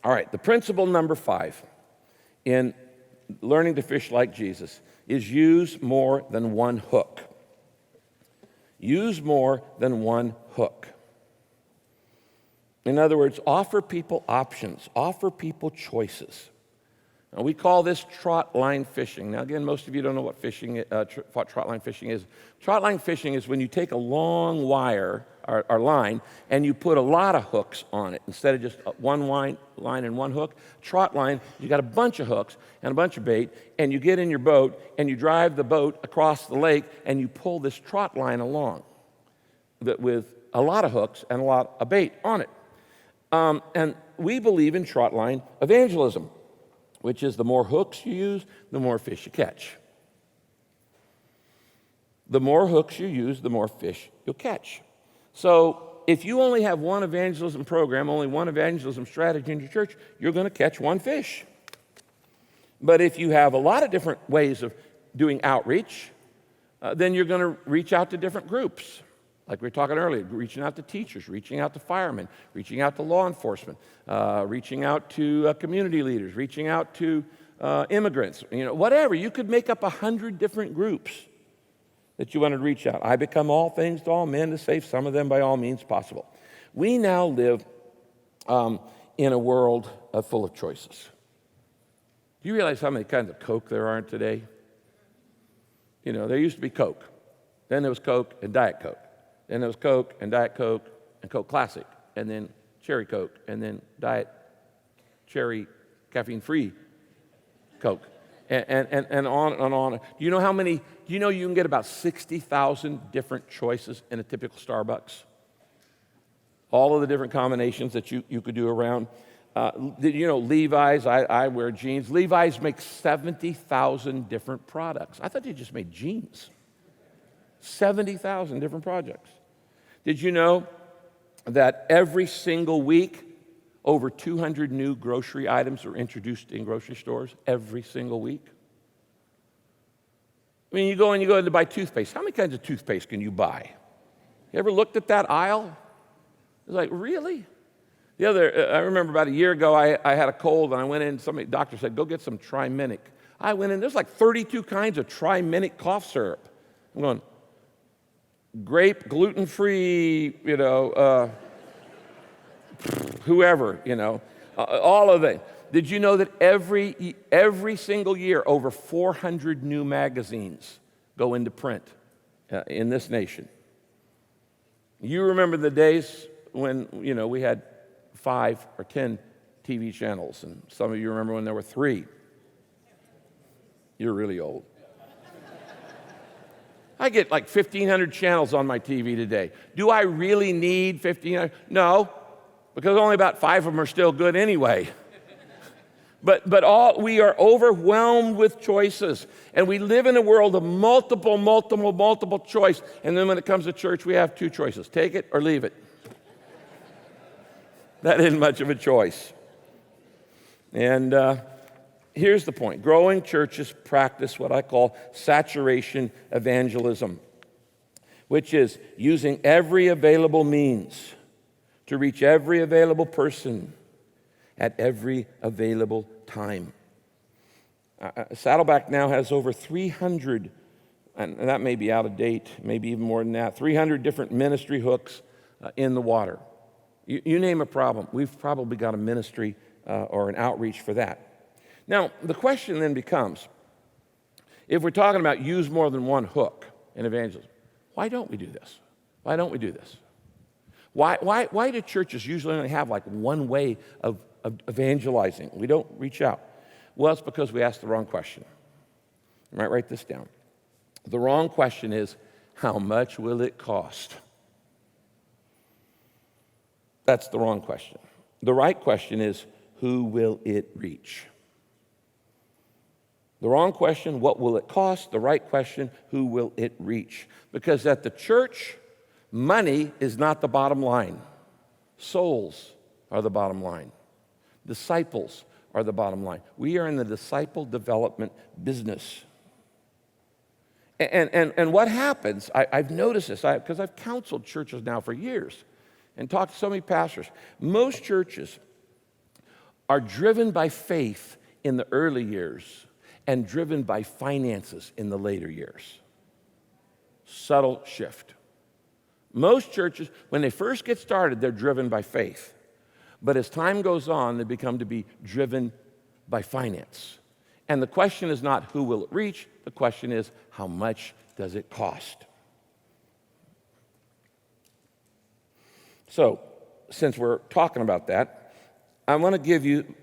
All right, the principle number 5 in learning to fish like Jesus is use more than one hook. Use more than one hook. In other words, offer people options, offer people choices. Now, we call this trot line fishing. Now, again, most of you don't know what trot line fishing is. Trot line fishing is when you take a long wire or line and you put a lot of hooks on it instead of just one line and one hook. Trot line, you got a bunch of hooks and a bunch of bait, and you get in your boat and you drive the boat across the lake and you pull this trot line along with a lot of hooks and a lot of bait on it. And we believe in trot line evangelism, which is the more hooks you use, the more fish you catch. The more hooks you use, the more fish you'll catch. So if you only have one evangelism program, only one evangelism strategy in your church, you're going to catch one fish. But if you have a lot of different ways of doing outreach, then you're going to reach out to different groups. Like we were talking earlier, reaching out to teachers, reaching out to firemen, reaching out to law enforcement, reaching out to community leaders, reaching out to immigrants, whatever. You could make up 100 different groups that you want to reach out. I become all things to all men to save some of them by all means possible. We now live in a world full of choices. Do you realize how many kinds of Coke there are today? There used to be Coke. Then there was Coke and Diet Coke. Then there was Coke and Diet Coke and Coke Classic, and then Cherry Coke, and then Diet Cherry caffeine-free Coke, and on and on. Do you know how many? Do you know you can get about 60,000 different choices in a typical Starbucks? All of the different combinations that you could do around. Levi's, I wear jeans. Levi's makes 70,000 different products. I thought they just made jeans. 70,000 different projects. Did you know that every single week, over 200 new grocery items are introduced in grocery stores every single week? I mean, you go in to buy toothpaste. How many kinds of toothpaste can you buy? You ever looked at that aisle? It's like, really? I remember about a year ago, I had a cold, and I went in, the doctor said, go get some Triminic. I went in, there's like 32 kinds of Triminic cough syrup. I'm going, grape, gluten-free, whoever, all of it. Did you know that every single year, over 400 new magazines go into print in this nation? You remember the days when, we had 5 or 10 TV channels, and some of you remember when there were 3. You're really old. I get like 1,500 channels on my TV today. Do I really need 1,500? No, because only about 5 of them are still good anyway. But we are overwhelmed with choices, and we live in a world of multiple choice. And then when it comes to church, we have 2 choices: take it or leave it. That isn't much of a choice. And here's the point. Growing churches practice what I call saturation evangelism, which is using every available means to reach every available person at every available time. Saddleback now has over 300, and that may be out of date, maybe even more than that, 300 different ministry hooks in the water. You name a problem, we've probably got a ministry or an outreach for that. Now, the question then becomes, if we're talking about use more than one hook in evangelism, why don't we do this? Why don't we do this? Why do churches usually only have like one way of evangelizing? We don't reach out. Well, it's because we asked the wrong question. You might write this down. The wrong question is, how much will it cost? That's the wrong question. The right question is, who will it reach? The wrong question, what will it cost? The right question, who will it reach? Because at the church, money is not the bottom line. Souls are the bottom line. Disciples are the bottom line. We are in the disciple development business. And what happens, I've noticed this, because I've counseled churches now for years and talked to so many pastors. Most churches are driven by faith in the early years and driven by finances in the later years. Subtle shift. Most churches, when they first get started, they're driven by faith. But as time goes on, they become to be driven by finance. And the question is not who will it reach, the question is how much does it cost? So, since we're talking about that, I want to give you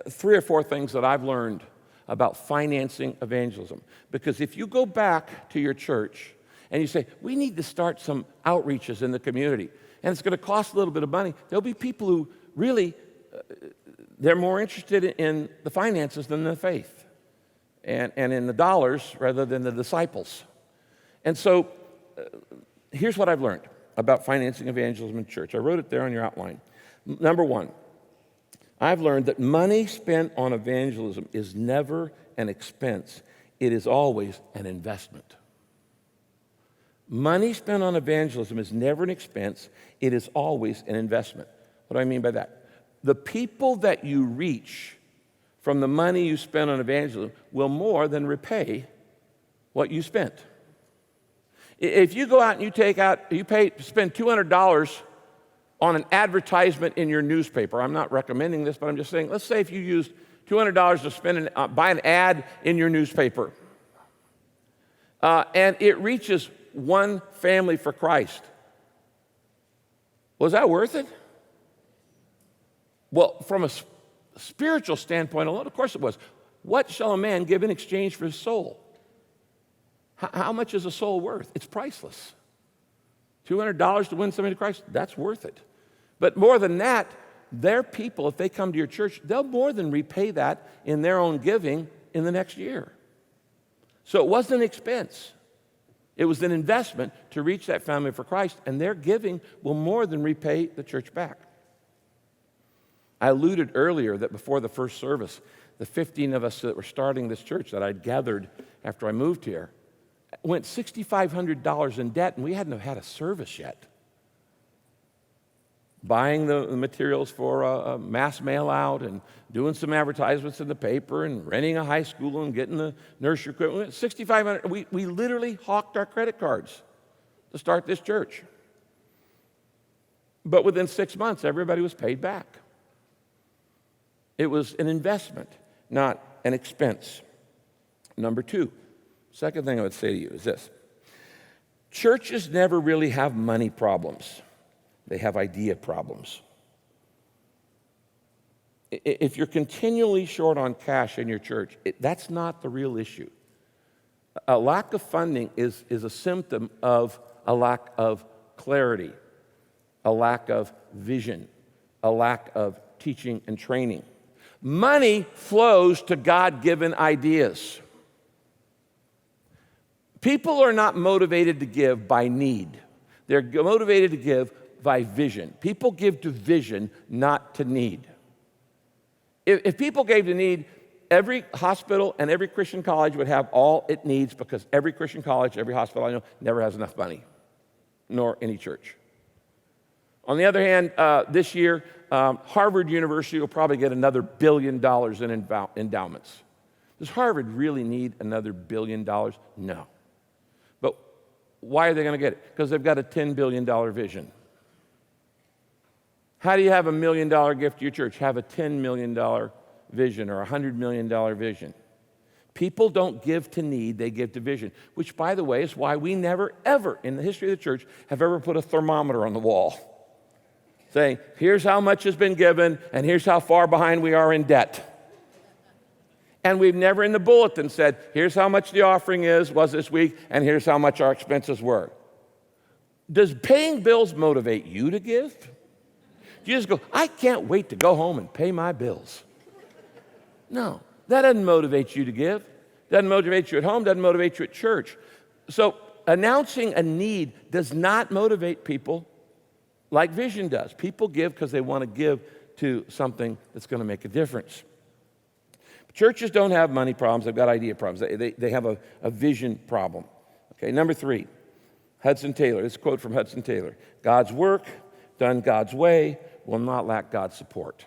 3 or 4 things that I've learned about financing evangelism. Because if you go back to your church and you say, we need to start some outreaches in the community, and it's going to cost a little bit of money, there'll be people who really, they're more interested in the finances than the faith, and in the dollars rather than the disciples. And so here's what I've learned about financing evangelism in church. I wrote it there on your outline. Number 1, I've learned that money spent on evangelism is never an expense. It is always an investment. Money spent on evangelism is never an expense. It is always an investment. What do I mean by that? The people that you reach from the money you spend on evangelism will more than repay what you spent. If you go out and spend $200 on an advertisement in your newspaper, I'm not recommending this, but I'm just saying, let's say if you used $200 to spend buy an ad in your newspaper, and it reaches one family for Christ. Was that worth it? Well, from a spiritual standpoint alone, of course it was. What shall a man give in exchange for his soul? How much is a soul worth? It's priceless. $200 to win somebody to Christ, that's worth it. But more than that, their people, if they come to your church, they'll more than repay that in their own giving in the next year. So it wasn't an expense. It was an investment to reach that family for Christ, and their giving will more than repay the church back. I alluded earlier that before the first service, the 15 of us that were starting this church that I'd gathered after I moved here went $6,500 in debt, and we hadn't had a service yet. Buying the materials for a mass mail out and doing some advertisements in the paper and renting a high school and getting the nursery equipment. $6,500. We literally hawked our credit cards to start this church. But within 6 months, everybody was paid back. It was an investment, not an expense. Number 2, second thing I would say to you is this. Churches never really have money problems. They have idea problems. If you're continually short on cash in your church, that's not the real issue. A lack of funding is a symptom of a lack of clarity, a lack of vision, a lack of teaching and training. Money flows to God-given ideas. People are not motivated to give by need. They're motivated to give by vision. People give to vision, not to need. If people gave to need, every hospital and every Christian college would have all it needs, because every Christian college, every hospital I know, never has enough money, nor any church. On the other hand, this year, Harvard University will probably get another $1 billion in endowments. Does Harvard really need another $1 billion? No. But why are they going to get it? Because they've got a $10 billion vision. How do you have $1 million gift to your church? Have a $10 million vision or a $100 million vision. People don't give to need, they give to vision, which, by the way, is why we never, ever, in the history of the church, have ever put a thermometer on the wall saying, here's how much has been given, and here's how far behind we are in debt. And we've never in the bulletin said, here's how much the offering was this week, and here's how much our expenses were. Does paying bills motivate you to give? You just go, I can't wait to go home and pay my bills. No, that doesn't motivate you to give. Doesn't motivate you at home, doesn't motivate you at church. So announcing a need does not motivate people like vision does. People give because they want to give to something that's going to make a difference. Churches don't have money problems, they've got idea problems. They have a vision problem. Okay, number 3, Hudson Taylor. This quote from Hudson Taylor. God's work, done God's way, will not lack God's support.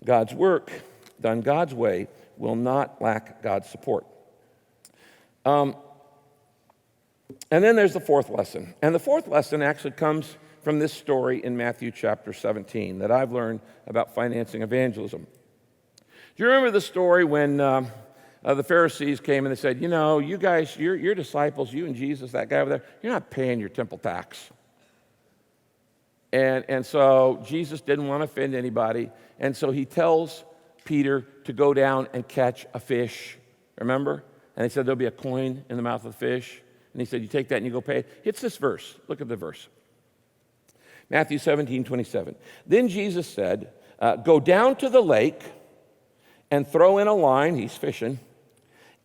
God's work, done God's way, will not lack God's support. And then there's the fourth lesson. And the fourth lesson actually comes from this story in Matthew chapter 17 that I've learned about financing evangelism. Do you remember the story when the Pharisees came and they said, you know, you guys, your disciples, you and Jesus, that guy over there, you're not paying your temple tax. And so Jesus didn't want to offend anybody, and so he tells Peter to go down and catch a fish, remember? And he said there'll be a coin in the mouth of the fish. And he said, you take that and you go pay it. It's this verse. Look at the verse. Matthew 17:27. Then Jesus said, go down to the lake and throw in a line. He's fishing.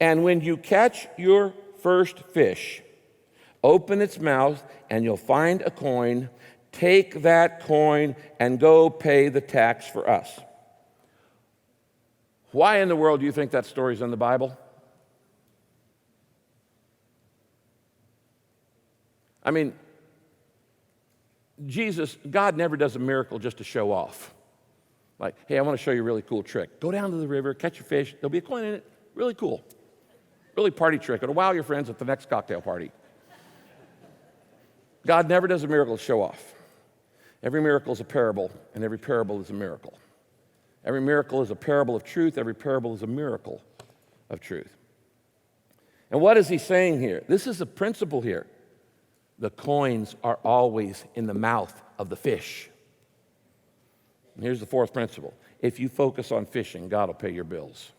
And when you catch your first fish, open its mouth and you'll find a coin. Take that coin and go pay the tax for us. Why in the world do you think that story's in the Bible? I mean, God never does a miracle just to show off. Like, hey, I want to show you a really cool trick. Go down to the river, catch a fish, there'll be a coin in it. Really cool. Really party trick. It'll wow your friends at the next cocktail party. God never does a miracle to show off. Every miracle is a parable, and every parable is a miracle. Every miracle is a parable of truth. Every parable is a miracle of truth. And what is he saying here? This is a principle here. The coins are always in the mouth of the fish. And here's the fourth principle. If you focus on fishing, God will pay your bills.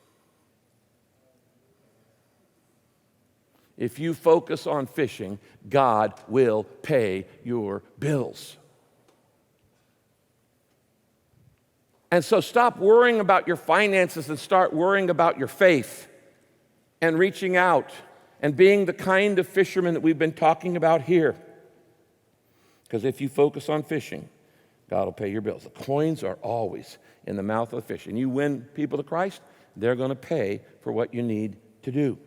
If you focus on fishing, God will pay your bills. And so stop worrying about your finances and start worrying about your faith and reaching out and being the kind of fisherman that we've been talking about here. Because if you focus on fishing, God will pay your bills. The coins are always in the mouth of the fish. And you win people to Christ, they're going to pay for what you need to do.